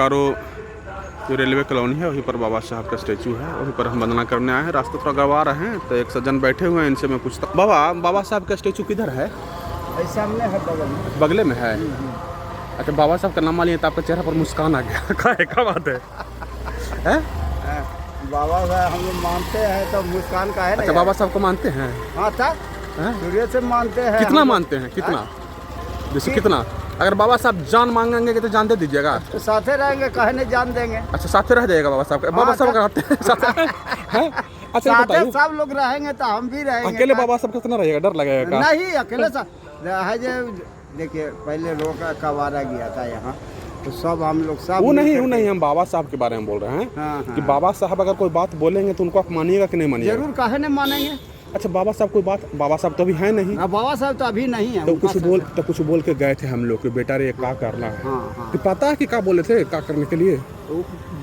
बोकारो जो railway colony है वहीं पर बाबा साहब का स्टैचू है, वहीं पर हम वंदना करने आए हैं। रास्ता थोड़ा गवा रहे हैं तो एक सज्जन बैठे हुए हैं, इनसे मैं पूछता। बाबा साहब का स्टैचू किधर है? सामने है, बगल में। बगले में है। अच्छा, बाबा साहब का नाम लिए तो आपके चेहरे पर मुस्कान आ गया। क्या बात है? बाबा साहब हम लोग मानते हैं तो मुस्कान का है ना। अच्छा, बाबा साहब को मानते हैं? हाँ था, सूर्य से मानते हैं। कितना मानते हैं? कितना? जैसे कितना? अगर बाबा साहब जान मांगेंगे तो जान दे दीजिएगा? तो साथे रहेंगे, कहे नहीं जान देंगे। अच्छा, साथे रह जाएगा बाबा साहब? बाबा साहब कहते हैं साथे हैं? अच्छा, बताइए। सब लोग रहेंगे तो हम भी रहेंगे। अकेले बाबा साहब कितना रहेगा? डर लगेगा? नहीं, अकेले देखिए, पहले लोग कवारा गया था यहाँ, तो सब हम लोग सब वो नहीं, हम बाबा साहब के बारे में बोल रहे हैं। हाँ। कि बाबा साहब अगर कोई बात बोलेंगे तो उनको आप मानिएगा कि नहीं मानिएगा? जरूर, काहे नहीं मानेंगे। अच्छा, बाबा साहब कोई बात, बाबा साहब तो अभी है नहीं। बाबा साहब तो अभी नहीं है। तो कुछ बोल के गए थे हम लोग कि बेटा रे क्या करना है। हाँ। तो पता है कि क्या बोले थे, क्या करने के लिए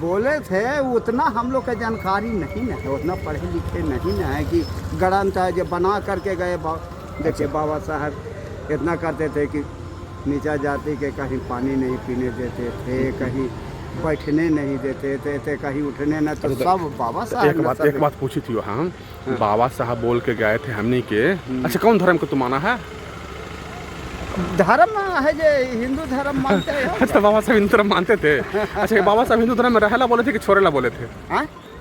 बोले थे? उतना हम लोग का जानकारी नहीं है, उतना पढ़े लिखे नहीं है कि ग्रंथ है जो बना करके गए। देखिए, बाबा साहब इतना करते थे कि नीचा जाति के कहीं पानी नहीं पीने देते थे, कहीं बैठने नहीं देते थे, कहीं उठने न। तो सब बाबा साहब। एक बात पूछी थी हम, बाबा साहब बोल के गए थे हमने के। अच्छा, कौन धर्म को तुम माना है? धर्म है जो हिंदू धर्म मानते हैं। अच्छा, बाबा साहब हिंदू धर्म मानते थे? अच्छा, बाबा साहब हिंदू धर्म में रहना बोले थे कि छोड़ना बोले थे?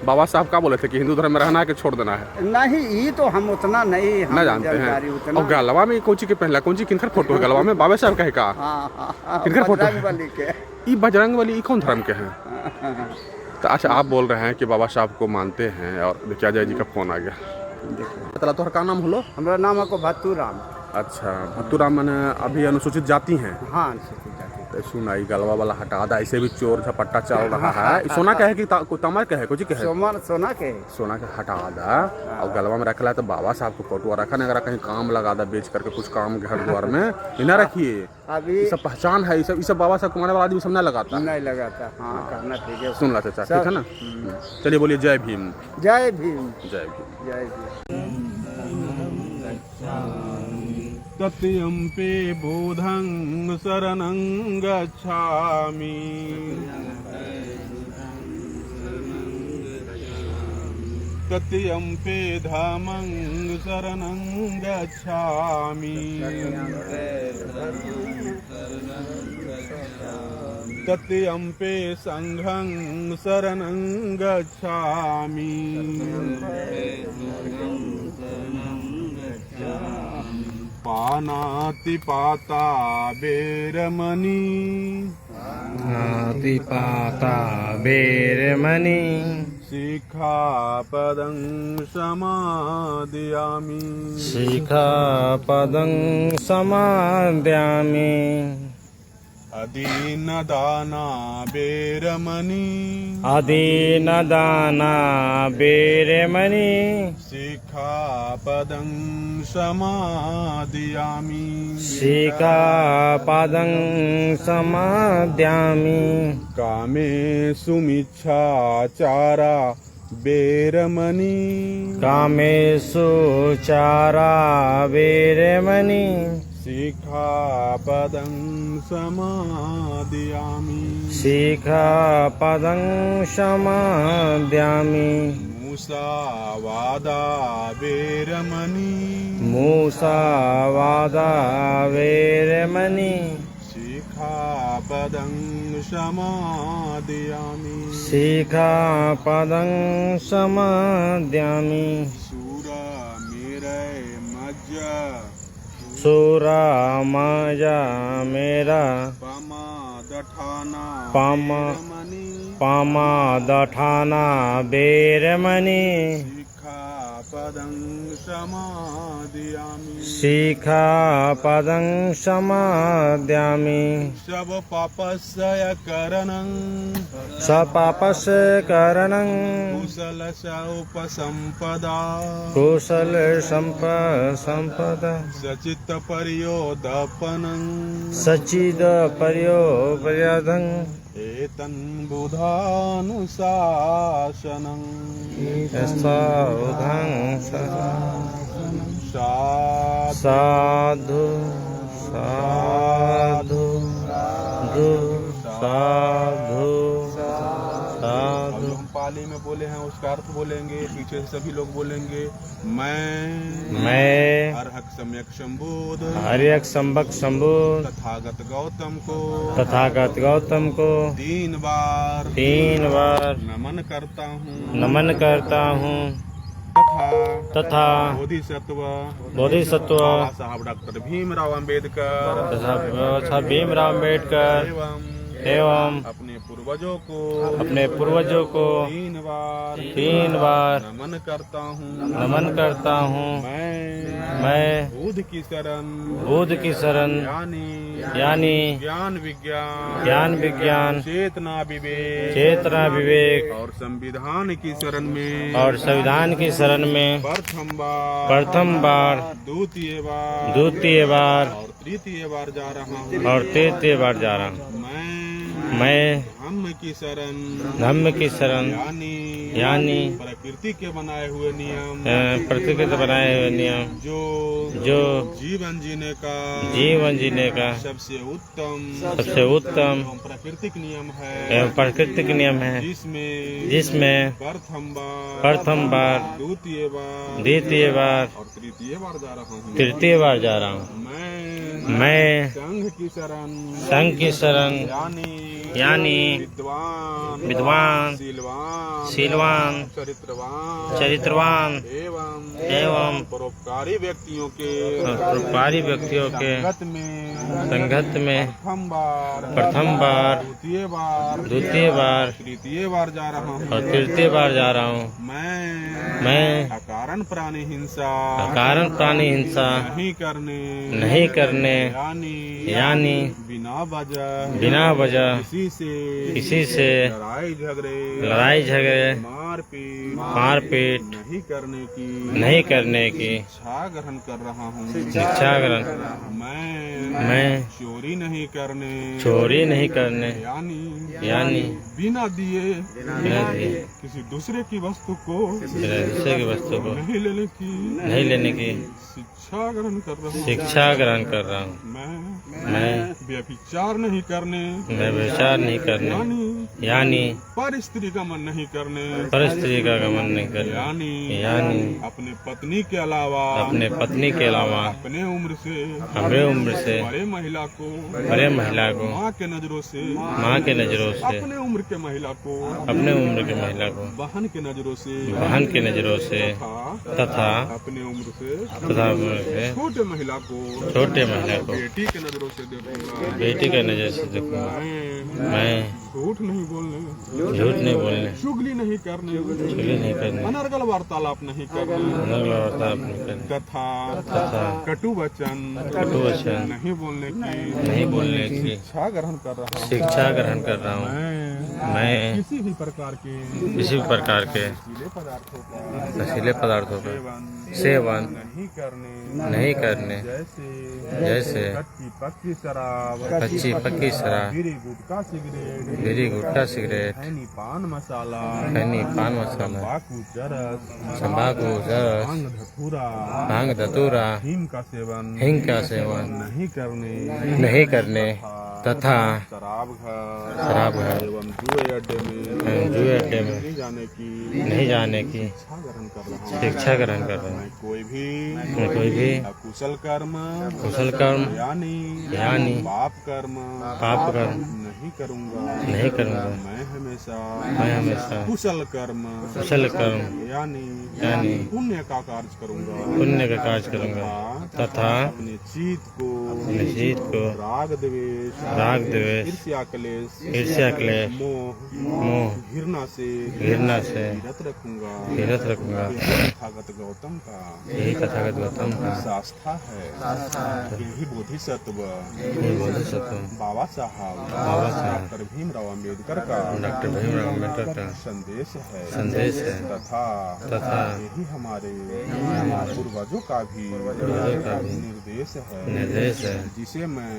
बाबा साहब क्या बोले थे कि हिंदू धर्म में रहना है कि छोड़ देना है? नहीं, ये तो हम उतना नहीं जानते हैं। और गलवा में कोची के पहला कौन सी किनकर फोटो है गलवा में? बाबा साहब का है का? किनकर फोटो है? ये बजरंगबली कौन धर्म के हैं? तो अच्छा, आप बोल रहे हैं कि बाबा साहब को मानते हैं और देखिए अजय जी का फोन आ गया। देखिए, तोहर का नाम होलो? हमारा नाम है भत्तू राम। अच्छा, भत्तू राम मैंने अभी अनुसूचित जाति हैं? हाँ, अनुसूचित जाति। सुनाई गलवा वाला हटा दा, ऐसे भी चोर झपट्टा चल रहा है। सोना का है कि तमर का है? कुछ है? सोना के हटा दा और गलवा में रखला है। तो बाबा साहब को फोटो रखा नहीं, अगर कहीं काम लगा दा बेच करके कुछ काम घर द्वार में इन्हें रखिए। अभी सब पहचान है, ये सब बाबा साहब कमाने वाला आदमी सब नहीं लगाता। हाँ, कहना ठीक है। सुन ला चाचा, ठीक है ना? चलिए बोलिए जय भीम। जय भीम। जय भीम। जय भीम। तत्यंपे बोधं शरणं गच्छामि। तत्यंपे धामं शरणं गच्छामि। तत्यंपे संघं शरणं गच्छामि। पानातिपाता बेरमणि। पानातिपाता बेरमणि। शिखापदं समादयामि। शिखापदं समादयामि। अदीनदाना बेरमणि। अदीनदाना बेरमणि। शिखापदं समादयामि। शिखापदं समादयामि। कामेषु मिच्छाचारा बेरमणि। कामेषु चारा बेरमणि। शिखापदं समादयामि। शिखापदं समादयामि। मुसावादा बेरमणि। मुसावादा बेरमणि। शिखापदं समादयामि। शिखापदं समादयामि। सुरामजा मेरा पमादठाना बेरमणि। शिखापदं समादयामि। शिखापदं समादयामि। सब पापस्य करणं। सपापस्य करणं। कुशल उपसंपदा। कुशल संपदा। सचित पर्योदपनं। सचिद पर्योपयादं। एतं बुधानुशासनं। साधु साधु साधु ताली में बोले हैं उसका अर्थ बोलेंगे, पीछे से सभी लोग बोलेंगे मैं मैं सम्यक शंबुद हर्यक संबक शंभु तथागत गौतम को 3 बार नमन करता हूँ तथा बोधिसत्व बोधिसत्व साहब डॉक्टर भीमराव अंबेडकर तथा भीमराव अम्बेडकर एवं अपने पूर्वजों को 3 बार नमन करता हूँ मैं बुद्ध की शरण यानी ज्ञान विज्ञान चेतना विवेक और संविधान की शरण में प्रथम बार द्वितीय बार और तृतीय बार जा रहा हूँ मैं धम्म की शरण यानी प्रकृति के बनाए हुए नियम जो जीवन जीने का सबसे उत्तम प्राकृतिक नियम है जिसमें प्रथम बार द्वितीय बार और तृतीय बार जा रहा हूँ मैं संघ की शरण यानी विद्वान शीलवान चरित्रवान एवं परोपकारी व्यक्तियों के संगत में प्रथम बार द्वितीय बार तृतीय बार जा रहा हूँ और तृतीय बार जा रहा हूँ मैं अकारण प्राणी हिंसा नहीं करने यानी बिना वजह किसी से लड़ाई झगड़े मारपीट नहीं करने की शिक्षा ग्रहण कर रहा हूँ मैं चोरी नहीं करने यानी बिना दिए किसी दूसरे की वस्तु को नहीं लेने की शिक्षा ग्रहण कर रहा हूँ मैं व्यभिचार नहीं करने यानी पर स्त्री का मन नहीं करने यानी अपने पत्नी के अलावा अपने उम्र से बड़े महिला को माँ के नजरों से अपने उम्र के महिला को बहन के नजरों से तथा अपने उम्र से छोटे महिला को बेटी के नजरों से देखूंगा मैं झूठ नहीं बोलने चुगली नहीं करने अनर्गल वार्तालाप नहीं करने तथा कटु वचन नहीं बोलने की शिक्षा ग्रहण कर रहा हूँ मैं किसी भी प्रकार के नशीले पदार्थों का सेवन नहीं करने जैसे कच्ची पक्की शराब बीड़ी गुटखा सिगरेट पान मसाला तंबाकू जरस भांग धतूरा हिंग का सेवन नहीं करने तथा शराब घर एवं जुए अड्डे में नहीं जाने की शिक्षा ग्रहण कर रहा हूँ कोई भी कुशल कर्म यानी पाप कर्म नहीं करूँगा मैं हमेशा कुशल कर्म यानी पुण्य का कार्य करूँगा तथा अपने चित्त को राग द्वेष ईर्ष्या क्लेश मोह घृणा से विरत रखूंगा यही तथागत गौतम का शास्त्रा है यही बोधिसत्व बाबा साहब डॉक्टर भीमराव अम्बेडकर का संदेश है तथा यही हमारे पूर्वजों का भी निर्देश है जिसे मैं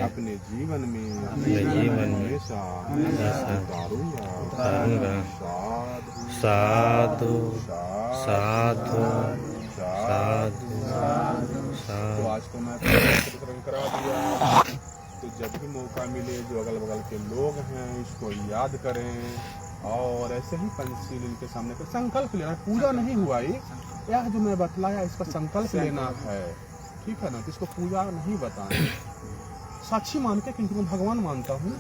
अपने जीवन में हमेशा उतारूंगा। साधु साधु साधु तो आज को मैं करा दिया। तो जब भी मौका मिले जो अगल बगल के लोग हैं इसको याद करें और ऐसे ही पंचशील इनके सामने पे संकल्प लेना, पूजा नहीं हुआ ये, यह जो मैं बतलाया इसका संकल्प लेना है, ठीक है ना। तो इसको पूजा नहीं बताएं, साक्षी मान के, क्योंकि मैं भगवान मानता हूँ,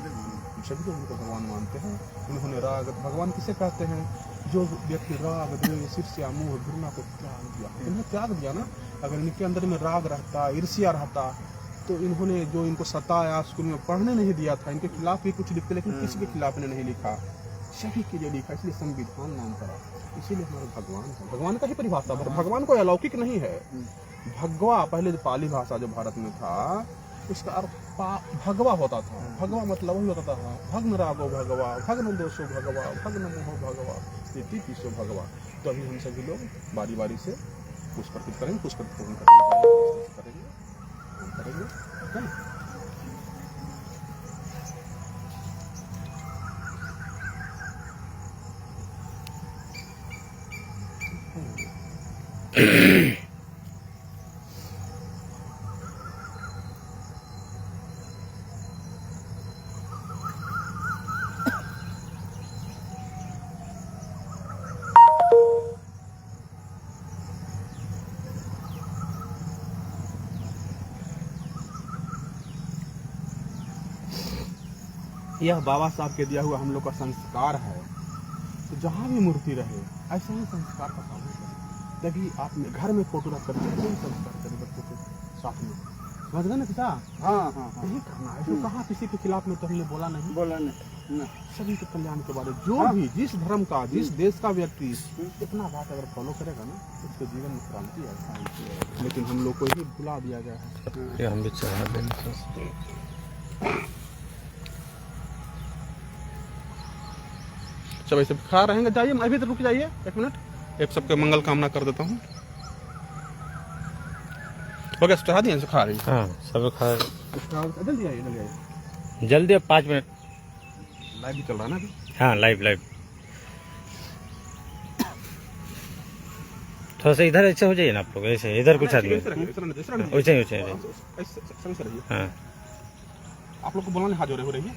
सभी लोग उनको भगवान मानते हैं। उन्होंने राग, भगवान किसे कहते हैं? जो व्यक्ति राग, द्वेष, ईर्ष्या, मोह, घृणा को त्याग दिया, इन्हें त्याग दिया ना। अगर इनके अंदर में राग रहता, ईर्ष्या रहता, तो इन्होंने जो इनको सताया, स्कूल में पढ़ने नहीं दिया था, इनके खिलाफ भी कुछ लिखते, लेकिन किसी के खिलाफ ने नहीं लिखा, सभी के लिए लिखा, इसलिए संविधान नाम पड़ा। इसीलिए हमारे भगवान है। भगवान का ही परिभाषा, भगवान कोई अलौकिक नहीं है। भगवा पहले जो पाली भाषा जो भारत में था, उसका अर्थ भगवा होता था। भगवा मतलब वही होता था, भग्न रागो भगवा, भग्न दोषो भगवा, भग्न मोहो भगवा, स्थिति पीछो भगवा। तो अभी हम सभी लोग बारी बारी से पुष्प अर्पित करेंगे, पुष्प अर्पित करेंगे, ठीक है। यह बाबा साहब के दिया हुआ हम लोग का संस्कार है। तो जहाँ भी मूर्ति रहे ऐसा ही संस्कार का पालन करें। यदि आप घर में फोटो रख कर कोई संस्कार करें बच्चों के साथ में, समझ गए ना पिता? हाँ, यही करना है। तो कहाँ किसी के खिलाफ में तो हमने बोला नहीं। सभी के कल्याण के बारे में जो भी, जिस धर्म का, जिस देश का व्यक्ति इतना बात अगर फॉलो करेगा ना, उसके जीवन में क्रांति है। लेकिन हम लोग को ही भुला दिया गया है। हम भी चढ़ा दें। सब ऐसे खा रहेंगे, जाइए अभी तो रुक जाइए 1 मिनट, एक सबके मंगल कामना कर देता हूँ। हो गया, चढ़ा दिए, खा रही। हाँ, सब खा जल्दी आइए, जल्दी। अब 5 मिनट लाइव भी चल रहा है ना अभी? हाँ, लाइव। थोड़ा सा इधर ऐसे हो जाइए ना आप लोग, ऐसे इधर कुछ आदमी वैसे ही। हाँ, आप लोग को बोलना हाजिर हो रही है,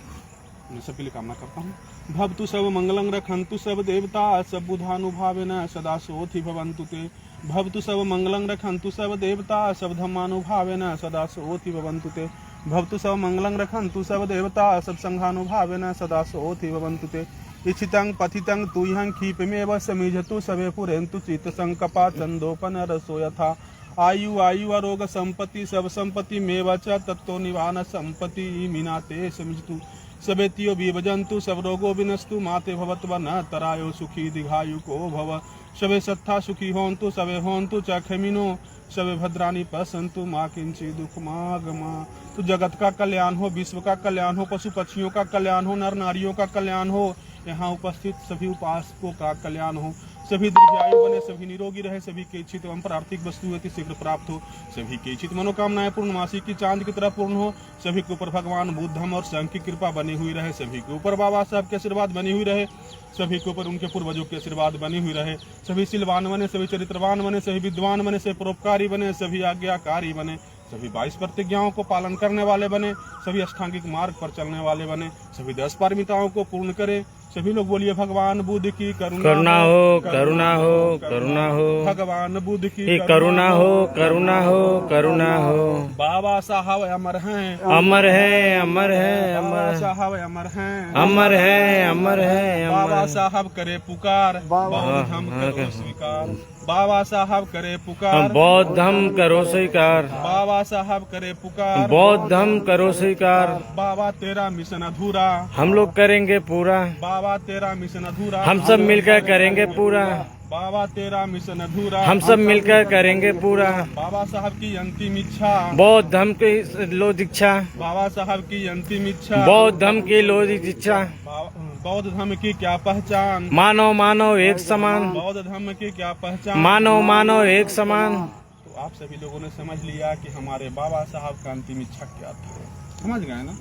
मैं सबके लिए कामना करता हूँ। भवतु सब मंगलं रखन्तु सब देवता सब बुधानुभावेन सदा सोथि भवन्तु ते। भवतु सब मंगलं रखन्तु सब देवता सब धम्मानुभावेन सदा सोथि भवन्तु ते। भवतु सब मंगलं रखन्तु सब देवता सब संघानुभावेन सदा सोथि भवन्तु ते। इच्छितं पथितं तुह्यं क्षिपमेव समिजतु सबे पुरेन्तु चित्त संकपा चंदोपन रसो यथा। आयु आरोग संपत्ति सब संपत्ति मेव च तत्तो निवान संपत्ति मीनाते समिजतु। सबेतियो विभजन्तु सब रोगो विनस्तु माते भवत्व न तरायो सुखी दीर्घायु को भव। सबे सत्था सुखी होन्तु सबे होन्तु च खमिनो सबे भद्राणी पसंतु माँ किंची दुख मागमा। तो जगत का कल्याण हो, विश्व का कल्याण हो, पशु पक्षियों का कल्याण हो, नर नारियों का कल्याण हो, यहाँ उपस्थित सभी उपासकों का कल्याण हो। सभी दीर्घायु बने, सभी निरोगी रहे, सभी के इच्छित एवं प्रार्थिक वस्तु अति शीघ्र प्राप्त हो, सभी के इच्छित मनोकामनाएं पूर्णमासी की चांद की तरह पूर्ण हो। सभी के ऊपर भगवान बुद्धम और संघ की कृपा बनी हुई रहे, सभी के ऊपर बाबा साहब के आशीर्वाद बनी हुई रहे, सभी के ऊपर उनके पूर्वजों के आशीर्वाद बनी हुई रहे। सभी शीलवान बने, सभी चरित्रवान बने, सभी विद्वान बने, सभी परोपकारी बने, सभी आज्ञाकारी बने, सभी 22 प्रतिज्ञाओं को पालन करने वाले बने, सभी अष्टांगिक मार्ग पर चलने वाले बने, सभी 10 पारमिताओं को पूर्ण करें। सभी लोग बोलिए भगवान बुद्ध की करुणा हो, करुणा हो, करुणा हो। भगवान बुद्ध की करुणा हो, करुणा हो, करुणा हो। बाबा साहब अमर हैं, अमर है, अमर है, बाबा साहब अमर हैं, अमर है, अमर है। बाबा साहब करे पुकार, बौद्ध धम करो स्वीकार। बाबा साहब करे पुकार, बौद्ध धम करो स्वीकार। बाबा साहब करे पुकार, बौद्ध धम करो स्वीकार। बाबा तेरा मिशन अधूरा, हम लोग करेंगे पूरा। बाबा तेरा मिशन अधूरा, हम सब मिलकर करेंगे पूरा। बाबा तेरा मिशन अधूरा, हम सब मिलकर करेंगे पूरा। बाबा साहब की अंतिम इच्छा, बौद्ध धम की लो दीक्षा। बाबा साहब की अंतिम इच्छा, बौद्ध धम की लो दीक्षा। बौद्ध धर्म की क्या पहचान, मानव मानव एक समान। बौद्ध धर्म की क्या पहचान, मानव मानव एक समान। तो आप सभी लोगों ने समझ लिया कि हमारे बाबा साहब का अंतिम इच्छा क्या था, समझ गए ना?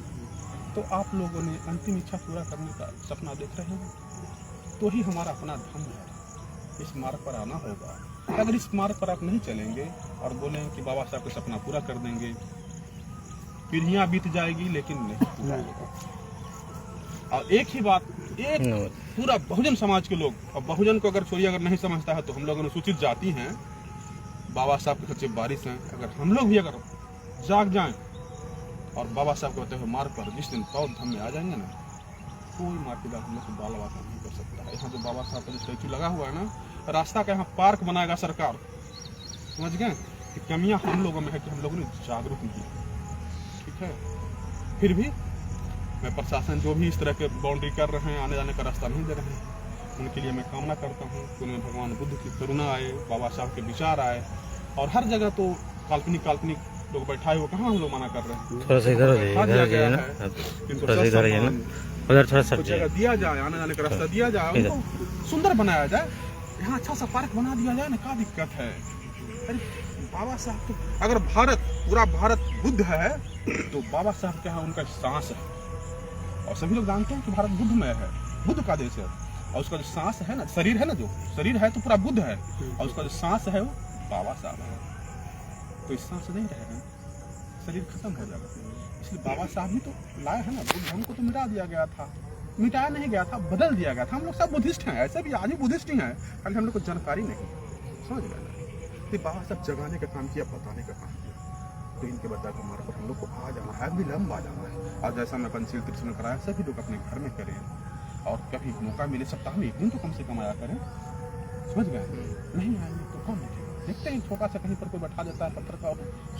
तो आप लोगों ने अंतिम इच्छा पूरा करने का सपना देख रहे हैं, तो ही हमारा अपना धर्म है। इस मार्ग पर आना होगा। अगर इस मार्ग पर आप नहीं चलेंगे और बोलेंगे कि बाबा साहब का सपना पूरा कर देंगे, पीढ़ियां बीत जाएगी लेकिन नहीं पूरा होगा। और एक ही बात, एक पूरा बहुजन समाज के लोग, और बहुजन को अगर छोड़िए, अगर नहीं समझता है तो हम लोग अनुसूचित जाति हैं, बाबा साहब के सच्चे वारिस हैं। अगर हम लोग भी अगर जाग जाएं और बाबा साहब के होते हुए मार्ग पर जिस दिन बौद्ध धर्म में आ जाएंगे ना, कोई मार्केदार हम लोग को बाल बात नहीं कर सकता है। यहाँ जो बाबा साहब का जो स्टैचू लगा हुआ है ना, रास्ता का यहाँ पार्क बनाएगा सरकार, समझ गए कि कमियाँ हम लोगों में है कि हम लोगों ने जागरूक नहीं, ठीक है। फिर भी मैं प्रशासन जो भी इस तरह के बाउंड्री कर रहे हैं, आने जाने का रास्ता नहीं दे रहे हैं, उनके लिए मैं कामना करता हूँ कि उनमें भगवान बुद्ध की करुणा आए, बाबा साहब के विचार आए। और हर जगह तो काल्पनिक लोग बैठाए हुए, कहाँ हम लोग मना कर रहे हैं। थोड़ा सा इधर हो जाइए, इधर आइए ना, थोड़ा सा इधर आइए ना, उधर थोड़ा सा जगह दिया जाए, आने जाने का रास्ता दिया जाए, उनको सुंदर बनाया जाए। यहाँ अच्छा सा पार्क बना दिया जाए ना, क्या दिक्कत है। अरे बाबा साहब तो, अगर पूरा भारत बुद्ध है तो बाबा साहब क्या है, उनका सांस है। और सभी लोग जानते हैं कि भारत बुद्धमय है, बुद्ध का देश है। और उसका जो सांस है ना, शरीर है ना, जो शरीर है तो पूरा बुद्ध है, और उसका जो सांस है वो बाबा साहब है। तो इस सांस नहीं रहेगा, शरीर खत्म हो जाएगा। इसलिए बाबा साहब भी तो लाए हैं ना, बुद्ध धर्म को तो मिटा दिया गया था, मिटाया नहीं गया था, बदल दिया गया था। हम लोग सब बुद्धिस्ट हैं, ऐसे भी आज भी बुद्धिस्ट ही हैं, खाली हम लोग को जानकारी नहीं, समझ गए ना। तो बाबा साहब जगाने का काम किया, बताने का काम किया। तो इनके बता के हमारे पर हम लोग को आ जाना है, भी लंबा जाना है। आज जैसा मैं पंचशील तीर्थन कराया, सभी लोग अपने घर में करें, और कभी मौका मिले सप्ताह में एक दिन तो कम से कम आया करें, समझ गए। नहीं आएंगे तो कौन देखेगा। देखते हैं छोटा सा कहीं पर कोई बैठा देता है पत्थर का,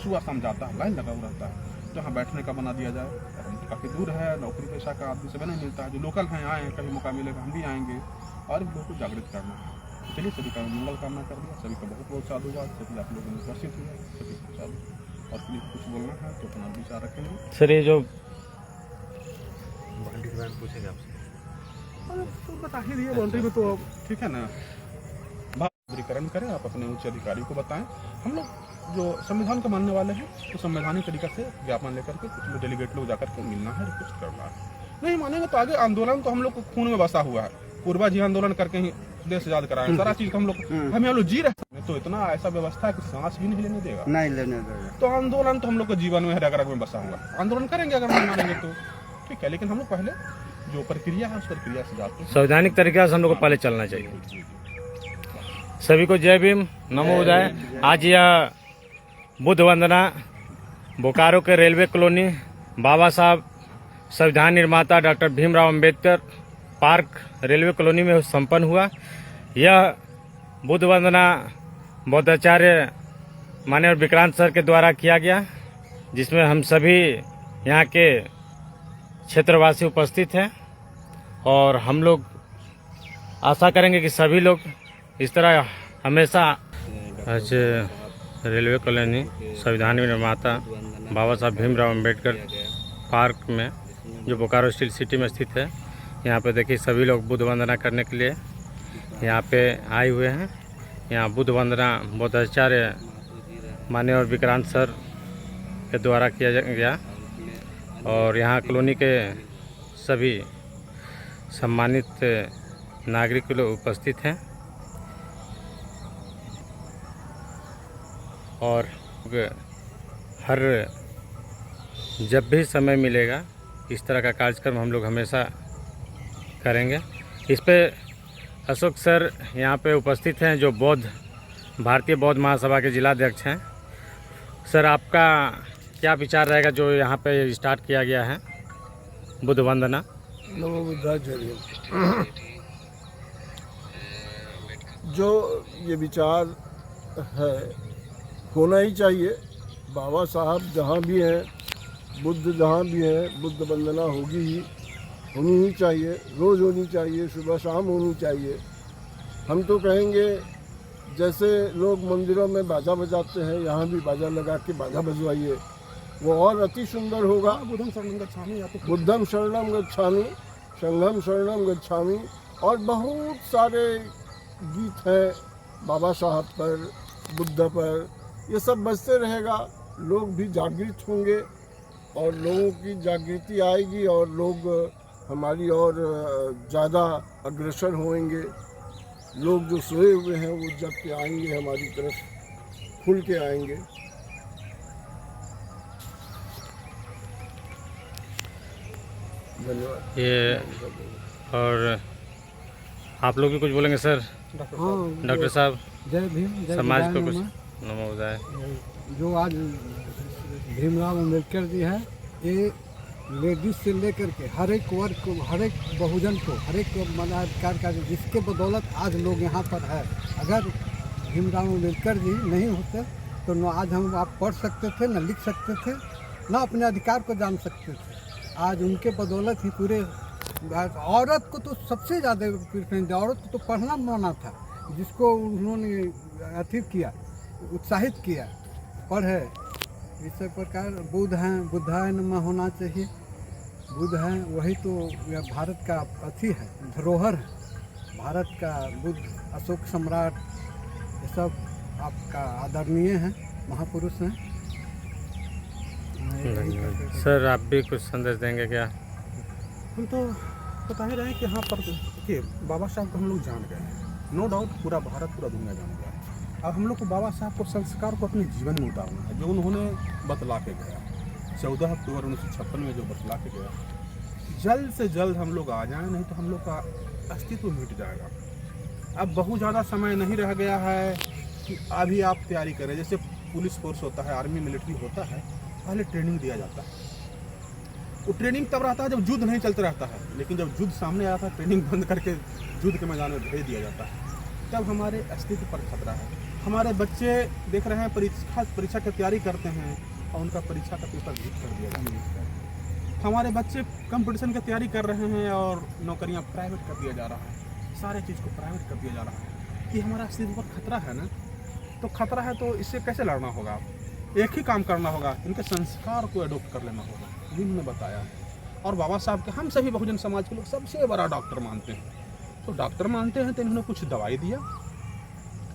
सुबह शाम जाता है, लाइन लगा हुआ रहता है, जहाँ बैठने का बना दिया जाए। और काफ़ी दूर है, नौकरी पेशा का आदमी से नहीं मिलता है, जो लोकल हैं आए, कभी मौका मिलेगा हम भी आएंगे, और लोगों को जागृत करना है। चलिए, सभी का मंगल कामना कर दिया, सभी का बहुत बहुत साधुवाद, सभी आप लोगों ने उपस्थित हुए, सभी को साधु। और कुछ बोलना है तो अपना विचार रखेंगे। सर, ये जो बाउंड्री के बारे में पूछेंगे आपसे, तो बता ही दिए बाउंड्री में, तो ठीक है ना, बाउंड्रीकरण करें, आप अपने उच्च अधिकारी को बताएं। हम लोग जो संविधान को मानने वाले हैं, तो संवैधानिक तरीका से ज्ञापन लेकर के कुछ डेलीगेट लोग जाकर के मिलना है, रिक्वेस्ट करना है। नहीं मानेंगे तो आगे आंदोलन तो हम लोग को खून में बसा हुआ है, पूर्वज ही आंदोलन करके ही देश आजाद कराए, सारा चीज हम लोग जी रहे हैं। तो इतना ऐसा व्यवस्था है कि सांस भी नहीं लेने देगा, नहीं लेने देगा। तो आंदोलन तो हम लोग को जीवन में रग रग में बसा हुआ, आंदोलन करेंगे अगर नहीं मानेंगे तो, ठीक है। लेकिन हम लोग पहले जो प्रक्रिया है उस प्रक्रिया से जाते हैं, संवैधानिक तरीके से हम लोग को पहले चलना चाहिए। सभी को जय भीम, नमो बुद्धाय। आज यह बुद्ध वंदना बोकारो के रेलवे कॉलोनी बाबा साहब संविधान निर्माता doctor Bhimrao Ambedkar park railway colony में संपन्न हुआ। यह बुद्ध वंदना बौद्धाचार्य माननीय विक्रांत सर के द्वारा किया गया, जिसमें हम सभी यहाँ के क्षेत्रवासी उपस्थित हैं। और हम लोग आशा करेंगे कि सभी लोग इस तरह हमेशा। आज रेलवे कॉलोनी संविधान निर्माता बाबा साहब भीमराव अंबेडकर पार्क में, जो बोकारो स्टील सिटी में स्थित है, यहाँ पे देखिए सभी लोग बुद्ध वंदना करने के लिए यहाँ पे आए हुए हैं। यहाँ बुद्ध वंदना बौद्धाचार्य माननीय और विक्रांत सर के द्वारा किया गया, और यहाँ कॉलोनी के सभी सम्मानित नागरिक लोग उपस्थित हैं। और हर जब भी समय मिलेगा इस तरह का कार्यक्रम हम लोग हमेशा करेंगे। इस पे अशोक सर यहाँ पे उपस्थित हैं, जो भारतीय बौद्ध महासभा के जिलाध्यक्ष हैं। सर, आपका क्या विचार रहेगा जो यहाँ पे स्टार्ट किया गया है बुद्ध वंदना? नमो बुद्धाचार्य। जो ये विचार है होना ही चाहिए। बाबा साहब जहाँ भी हैं, बुद्ध जहाँ भी हैं, बुद्ध वंदना होगी ही, होनी ही चाहिए, रोज़ होनी चाहिए, सुबह शाम होनी चाहिए। हम तो कहेंगे जैसे लोग मंदिरों में बाजा बजाते हैं, यहाँ भी बाजा लगा के बाजा बजवाइए, वो और अति सुंदर होगा। बुद्धम शरणम गच्छामि, संघम शरणम गच्छामि, और बहुत सारे गीत हैं बाबा साहब पर, बुद्ध पर, ये सब बजते रहेगा। लोग भी जागृत होंगे और लोगों की जागृति आएगी और लोग हमारी और ज़्यादा अग्रसर होंगे। लोग जो सोए हुए हैं वो जग के आएंगे, हमारी तरफ खुल के आएंगे। धन्यवाद। ये और आप लोग भी कुछ बोलेंगे सर? हाँ, डॉक्टर साहब, जय भीम, जय समाज को विधायक कुछ नमो बुधाए। जो आज भीमराव अम्बेडकर जी है, ये लेडीज से लेकर के हर एक वर्ग को, हर एक बहुजन को, हर एक मनाधिकार का, जिसके बदौलत आज लोग यहाँ पर है। अगर भीमराव अम्बेडकर जी नहीं होते तो न आज हम आप पढ़ सकते थे, न लिख सकते थे, न अपने अधिकार को जान सकते थे। आज उनके बदौलत ही पूरे औरत को तो सबसे ज़्यादा प्रेफरेंस, औरत को तो पढ़ना माना था, जिसको उन्होंने अथी किया, उत्साहित किया, पढ़े। इस प्रकार बुद्ध हैं, बुद्धाय नमः होना चाहिए। बुद्ध हैं, वही तो यह भारत का अथी है, धरोहर है भारत का। बुद्ध, अशोक सम्राट, ये सब आपका आदरणीय हैं, महापुरुष हैं। सर आप भी कुछ संदेश देंगे क्या? हम तो बता ही रहे हैं कि यहाँ पर देखिए बाबा साहब को हम लोग जान गए हैं, नो डाउट पूरा भारत, पूरा दुनिया जान गया है। अब हम लोग को बाबा साहब को संस्कार को अपने जीवन में उतारना है, जो उन्होंने बतला के गया 14 अक्टूबर 1956 में जो बतला के गया। जल्द से जल्द हम लोग आ जाएं, नहीं तो हम लोग का अस्तित्व मिट जाएगा। अब बहुत ज़्यादा समय नहीं रह गया है कि अभी आप तैयारी करें। जैसे पुलिस फोर्स होता है, आर्मी मिलिट्री होता है, पहले ट्रेनिंग दिया जाता है। वो ट्रेनिंग तब रहता है जब युद्ध नहीं चलता रहता है, लेकिन जब युद्ध सामने आता है ट्रेनिंग बंद करके युद्ध के मैदान में भेज दिया जाता है। तब हमारे अस्तित्व पर खतरा है। हमारे बच्चे देख रहे हैं परीक्षा की तैयारी करते हैं और उनका परीक्षा का पेपर लीक कर दिया जाता है। हमारे बच्चे कंपटीशन की तैयारी कर रहे हैं और नौकरियां प्राइवेट कर दिया जा रहा है, सारे चीज़ को प्राइवेट कर दिया जा रहा है। ये हमारा अस्तित्व पर खतरा है ना। तो खतरा है तो इससे कैसे लड़ना होगा? एक ही काम करना होगा, इनके संस्कार को अडोप्ट कर लेना होगा, जिन्होंने बताया है। और बाबा साहब के हम सभी बहुजन समाज के लोग सबसे बड़ा डॉक्टर मानते हैं। तो डॉक्टर मानते हैं तो इन्होंने कुछ दवाई दिया।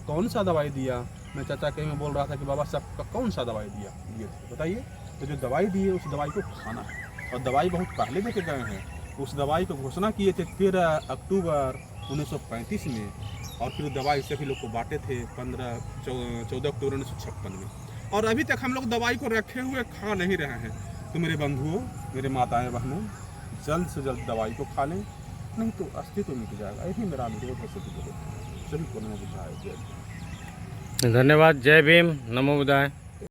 कौन सा दवाई दिया? मैं चाचा कहीं में बोल रहा था कि बाबा साहब का कौन सा दवाई दिया दिए थे, बताइए। तो जो दवाई दिए उस दवाई को खाना है, और दवाई बहुत पहले दे के गए हैं। उस दवाई को घोषणा किए थे 13 अक्टूबर 1935 में, और फिर दवाई सभी लोग को बांटे थे 14 अक्टूबर 1956 में। और अभी तक हम लोग दवाई को रखे हुए खा नहीं रहे हैं। तो मेरे बंधुओं, मेरे माताएं बहनों, जल्द से जल्द दवाई को खा लें, नहीं तो अस्तित्व मिट जाएगा। यही मेरा अनुरोध है सभी को नमो बुधाय। जय भीम। धन्यवाद। जय भीम, नमो बुधाय।